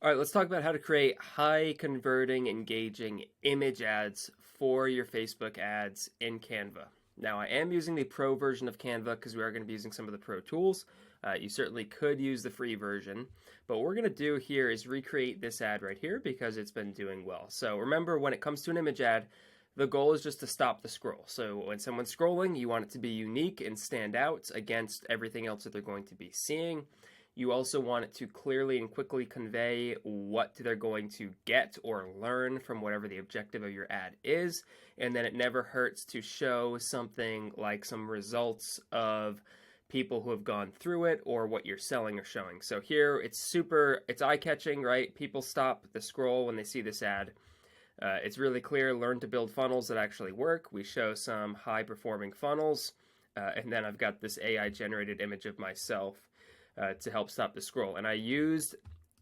All right, let's talk about how to create high converting, engaging image ads for your Facebook ads in Canva. Now, I am using the pro version of Canva because we are going to be using some of the pro tools. You certainly could use the free version, but what we're going to do here is recreate this ad right here because it's been doing well. So remember, when it comes to an image ad, the goal is just to stop the scroll. So when someone's scrolling, you want it to be unique and stand out against everything else that they're going to be seeing. You also want it to clearly and quickly convey what they're going to get or learn from whatever the objective of your ad is. And then it never hurts to show something like some results of people who have gone through it or what you're selling or showing. So here it's eye-catching, right? People stop the scroll when they see this ad. It's really clear, learn to build funnels that actually work. We show some high-performing funnels. And then I've got this AI-generated image of myself to help stop the scroll. And I used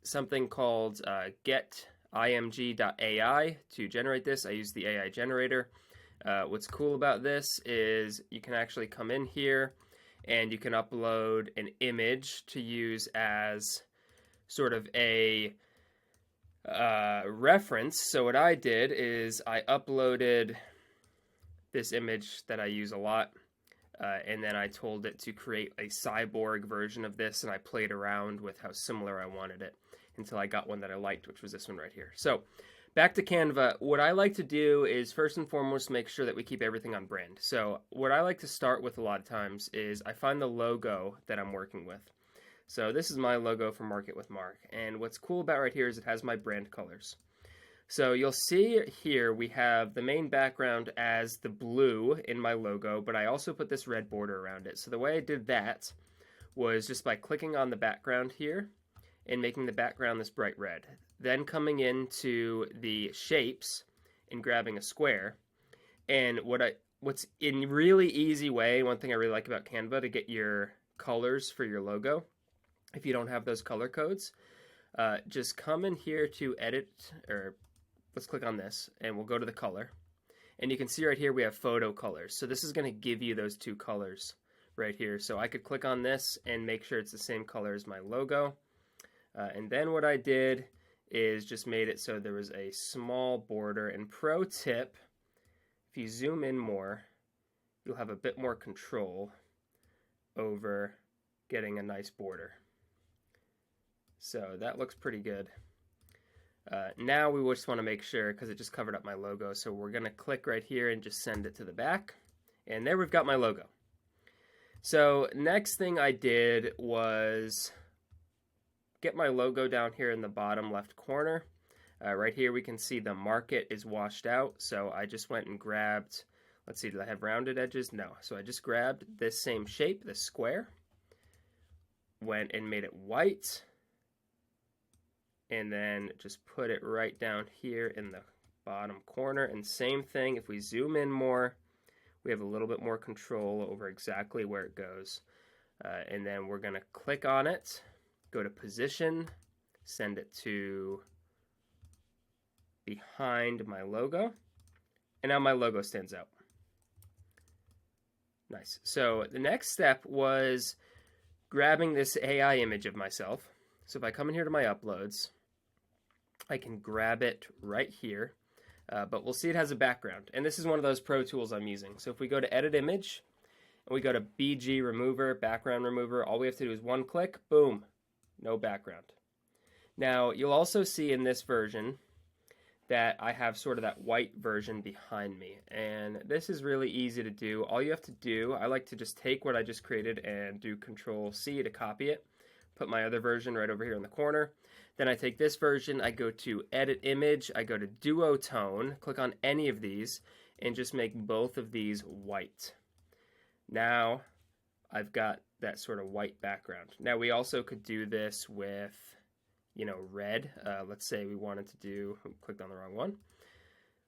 something called getimg.ai to generate this. I used the AI generator. What's cool about this is you can actually come in here and you can upload an image to use as sort of a reference. So what I did is I uploaded this image that I use a lot. And then I told it to create a cyborg version of this, and I played around with how similar I wanted it until I got one that I liked, which was this one right here. So back to Canva, what I like to do is first and foremost make sure that we keep everything on brand. So what I like to start with a lot of times is I find the logo that I'm working with. So this is my logo for Market with Mark, and what's cool about right here is it has my brand colors. So you'll see here we have the main background as the blue in my logo, but I also put this red border around it. So the way I did that was just by clicking on the background here and making the background this bright red. Then coming into the shapes and grabbing a square. And what's in really easy way, one thing I really like about Canva to get your colors for your logo, if you don't have those color codes, just come in here to edit, or let's click on this and we'll go to the color. And you can see right here we have photo colors. So this is going to give you those two colors right here. So I could click on this and make sure it's the same color as my logo. And then what I did is just made it so there was a small border. And pro tip, if you zoom in more, you'll have a bit more control over getting a nice border. So that looks pretty good. Now we just want to make sure, because it just covered up my logo, so we're going to click right here and just send it to the back. And there we've got my logo. So next thing I did was get my logo down here in the bottom left corner. Right here we can see the market is washed out, so I just went and grabbed, let's see, did I have rounded edges? No. So I just grabbed this same shape, this square, went and made it white, and then just put it right down here in the bottom corner. And same thing, if we zoom in more, we have a little bit more control over exactly where it goes. And then we're going to click on it, go to position, send it to behind my logo, and now my logo stands out. Nice. So the next step was grabbing this AI image of myself. So if I come in here to my uploads, I can grab it right here, but we'll see it has a background. And this is one of those pro tools I'm using. So if we go to edit image, and we go to BG remover, background remover, all we have to do is one click, boom, no background. Now you'll also see in this version that I have sort of that white version behind me. And this is really easy to do. All you have to do, I like to just take what I just created and do Control C to copy it. Put my other version right over here in the corner. Then I take this version, I go to Edit Image, I go to Duotone, click on any of these, and just make both of these white. Now I've got that sort of white background. Now we also could do this with, red. Let's say we wanted to do, clicked on the wrong one.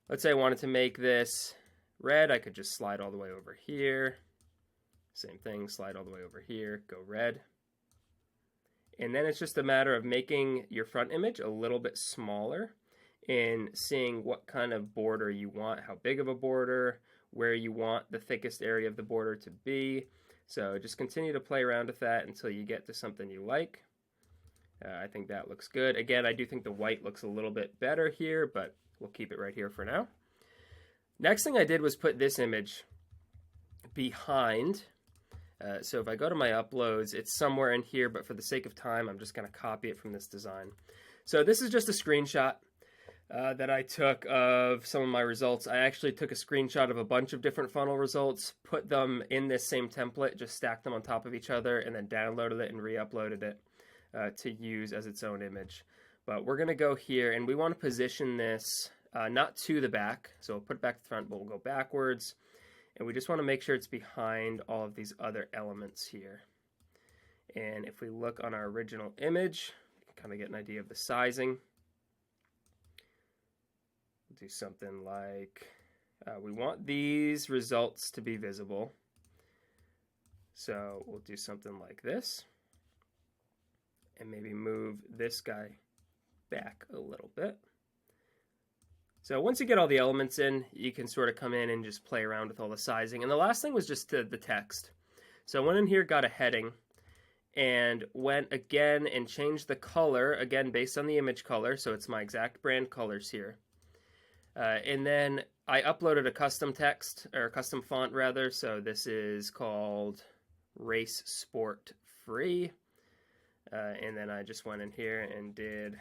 Let's say I wanted to make this red, I could just slide all the way over here. Same thing, slide all the way over here, go red. And then it's just a matter of making your front image a little bit smaller and seeing what kind of border you want, how big of a border, where you want the thickest area of the border to be. So just continue to play around with that until you get to something you like. I think that looks good. Again, I do think the white looks a little bit better here, but we'll keep it right here for now. Next thing I did was put this image behind. So if I go to my uploads, it's somewhere in here, but for the sake of time, I'm just going to copy it from this design. So this is just a screenshot that I took of some of my results. I actually took a screenshot of a bunch of different funnel results, put them in this same template, just stacked them on top of each other, and then downloaded it and re-uploaded it to use as its own image. But we're going to go here, and we want to position this not to the back. So we'll put it back to the front, but we'll go backwards. And we just want to make sure it's behind all of these other elements here. And if we look on our original image, you can kind of get an idea of the sizing. We'll do something like, we want these results to be visible. So we'll do something like this. And maybe move this guy back a little bit. So once you get all the elements in, you can sort of come in and just play around with all the sizing. And the last thing was just the text. So I went in here, got a heading, and went again and changed the color, again based on the image color, so it's my exact brand colors here. And then I uploaded a custom text, or a custom font rather, so this is called Race Sport Free. And then I just went in here and did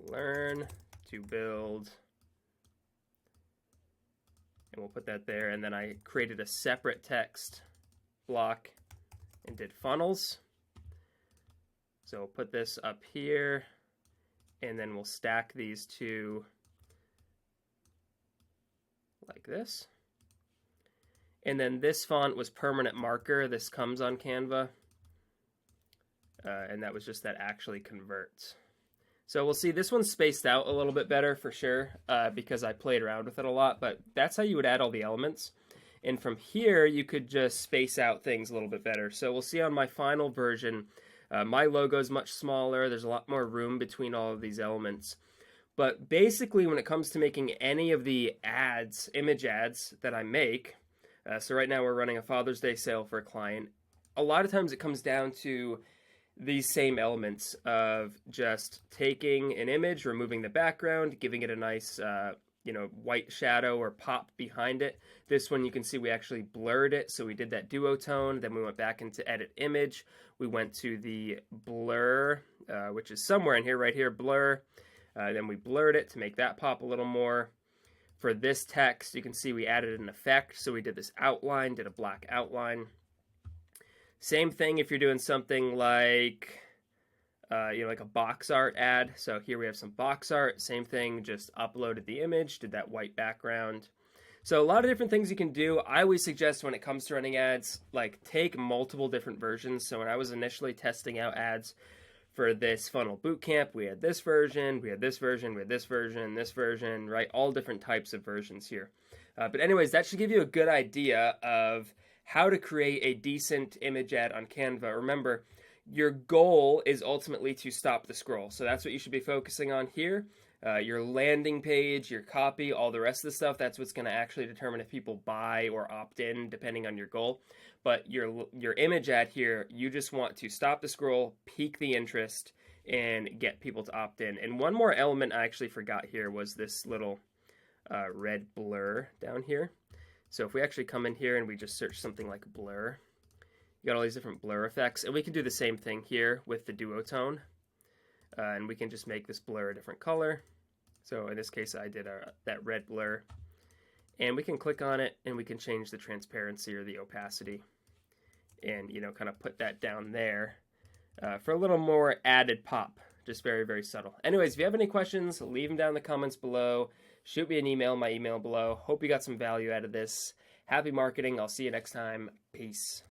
learn to build, and we'll put that there. And then I created a separate text block and did funnels. So we'll put this up here, and then we'll stack these two like this. And then this font was permanent marker. This comes on Canva, and that was just that actually converts. So we'll see this one's spaced out a little bit better for sure, because I played around with it a lot, but that's how you would add all the elements. And from here, you could just space out things a little bit better. So we'll see on my final version, my logo is much smaller. There's a lot more room between all of these elements. But basically, when it comes to making any of the ads, image ads that I make, so right now we're running a Father's Day sale for a client. A lot of times it comes down to these same elements of just taking an image, removing the background, giving it a nice, white shadow or pop behind it. This one you can see we actually blurred it, so we did that duotone. Then we went back into edit image. We went to the blur, which is somewhere in here, right here, blur. Then we blurred it to make that pop a little more. For this text, you can see we added an effect, so we did this outline, did a black outline. Same thing if you're doing something like, like a box art ad. So here we have some box art. Same thing, just uploaded the image, did that white background. So a lot of different things you can do. I always suggest when it comes to running ads, like take multiple different versions. So when I was initially testing out ads for this funnel bootcamp, we had this version, we had this version, we had this version, right? All different types of versions here. But anyways, that should give you a good idea of how to create a decent image ad on Canva. Remember, your goal is ultimately to stop the scroll. So that's what you should be focusing on here. Your landing page, your copy, all the rest of the stuff, that's what's going to actually determine if people buy or opt in, depending on your goal. But your image ad here, you just want to stop the scroll, pique the interest, and get people to opt in. And one more element I actually forgot here was this little red blur down here. So if we actually come in here and we just search something like blur, you got all these different blur effects. And we can do the same thing here with the duotone. And we can just make this blur a different color. So in this case, I did that red blur. And we can click on it and we can change the transparency or the opacity. And, kind of put that down there for a little more added pop. Just very, very subtle. Anyways, if you have any questions, leave them down in the comments below. Shoot me an email, my email below. Hope you got some value out of this. Happy marketing. I'll see you next time. Peace.